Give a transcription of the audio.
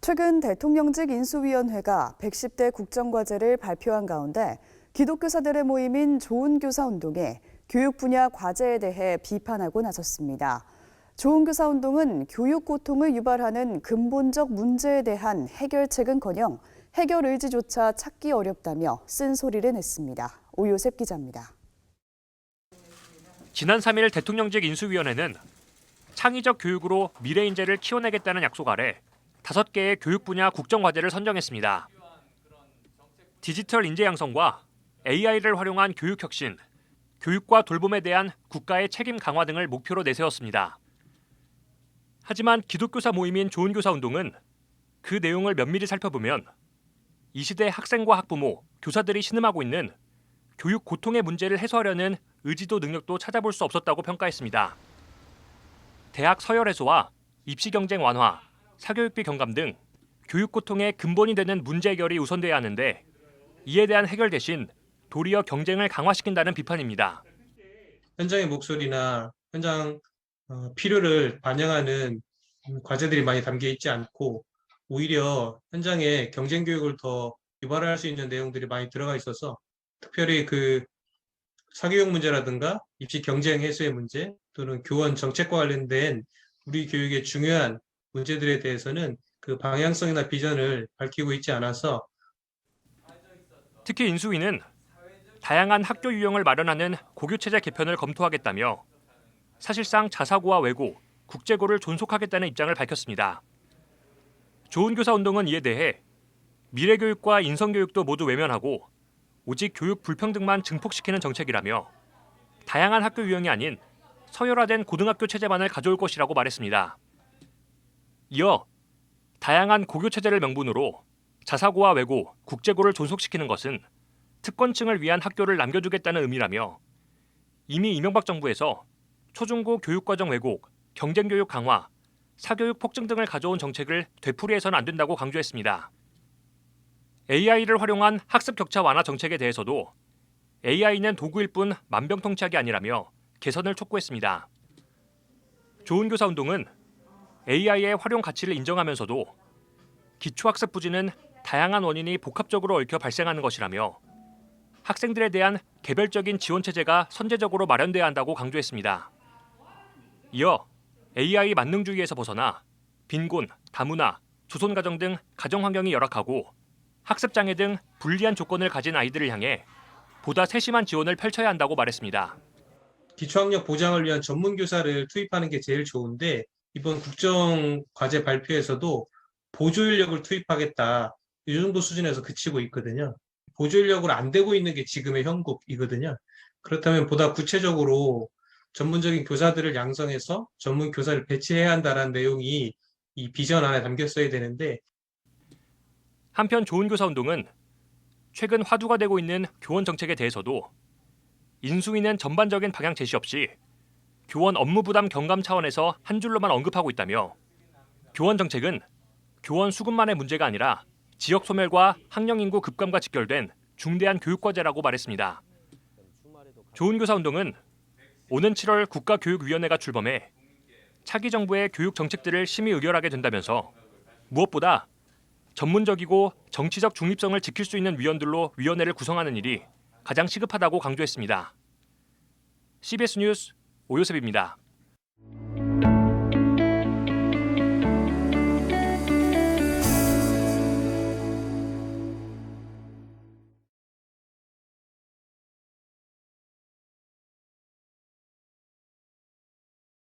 최근 대통령직 인수위원회가 110대 국정과제를 발표한 가운데 기독교사들의 모임인 좋은교사운동에 교육 분야 과제에 대해 비판하고 나섰습니다. 좋은교사운동은 교육 고통을 유발하는 근본적 문제에 대한 해결책은커녕 해결 의지조차 찾기 어렵다며 쓴소리를 냈습니다. 오요셉 기자입니다. 지난 3일 대통령직 인수위원회는 창의적 교육으로 미래 인재를 키워내겠다는 약속 아래 5개의 교육 분야 국정과제를 선정했습니다. 디지털 인재 양성과 AI를 활용한 교육 혁신, 교육과 돌봄에 대한 국가의 책임 강화 등을 목표로 내세웠습니다. 하지만 기독교사 모임인 좋은교사운동은 그 내용을 면밀히 살펴보면 이 시대 학생과 학부모, 교사들이 신음하고 있는 교육 고통의 문제를 해소하려는 의지도 능력도 찾아볼 수 없었다고 평가했습니다. 대학 서열 해소와 입시 경쟁 완화, 사교육비 경감 등 교육 고통의 근본이 되는 문제 해결이 우선돼야 하는데 이에 대한 해결 대신 도리어 경쟁을 강화시킨다는 비판입니다. 현장의 목소리나 현장 필요를 반영하는 과제들이 많이 담겨 있지 않고 오히려 현장에 경쟁 교육을 더 유발할 수 있는 내용들이 많이 들어가 있어서 특별히 그 사교육 문제라든가 입시 경쟁 해소의 문제 또는 교원 정책과 관련된 우리 교육의 중요한 문제들에 대해서는 그 방향성이나 비전을 밝히고 있지 않아서 특히 인수위는 다양한 학교 유형을 마련하는 고교체제 개편을 검토하겠다며 사실상 자사고와 외고, 국제고를 존속하겠다는 입장을 밝혔습니다. 좋은교사운동은 이에 대해 미래교육과 인성교육도 모두 외면하고 오직 교육 불평등만 증폭시키는 정책이라며 다양한 학교 유형이 아닌 서열화된 고등학교 체제만을 가져올 것이라고 말했습니다. 이어 다양한 고교체제를 명분으로 자사고와 외고, 국제고를 존속시키는 것은 특권층을 위한 학교를 남겨두겠다는 의미라며 이미 이명박 정부에서 초중고 교육과정 왜곡, 경쟁교육 강화, 사교육 폭증 등을 가져온 정책을 되풀이해서는 안 된다고 강조했습니다. AI를 활용한 학습 격차 완화 정책에 대해서도 AI는 도구일 뿐 만병통치약이 아니라며 개선을 촉구했습니다. 좋은교사운동은 AI의 활용 가치를 인정하면서도 기초학습 부진은 다양한 원인이 복합적으로 얽혀 발생하는 것이라며 학생들에 대한 개별적인 지원 체제가 선제적으로 마련돼야 한다고 강조했습니다. 이어 AI 만능주의에서 벗어나 빈곤, 다문화, 조선가정 등 가정 환경이 열악하고 학습 장애 등 불리한 조건을 가진 아이들을 향해 보다 세심한 지원을 펼쳐야 한다고 말했습니다. 기초학력 보장을 위한 전문 교사를 투입하는 게 제일 좋은데 이번 국정과제 발표에서도 보조 인력을 투입하겠다 이 정도 수준에서 그치고 있거든요. 보조 인력으로 안 되고 있는 게 지금의 형국이거든요. 그렇다면 보다 구체적으로 전문적인 교사들을 양성해서 전문 교사를 배치해야 한다는 내용이 이 비전 안에 담겼어야 되는데 한편 좋은교사운동은 최근 화두가 되고 있는 교원 정책에 대해서도 인수위는 전반적인 방향 제시 없이 교원 업무 부담 경감 차원에서 한 줄로만 언급하고 있다며 교원 정책은 교원 수급만의 문제가 아니라 지역 소멸과 학령 인구 급감과 직결된 중대한 교육과제라고 말했습니다. 좋은교사운동은 오는 7월 국가교육위원회가 출범해 차기 정부의 교육 정책들을 심의 의결하게 된다면서 무엇보다 전문적이고 정치적 중립성을 지킬 수 있는 위원들로 위원회를 구성하는 일이 가장 시급하다고 강조했습니다. CBS 뉴스 오요셉입니다.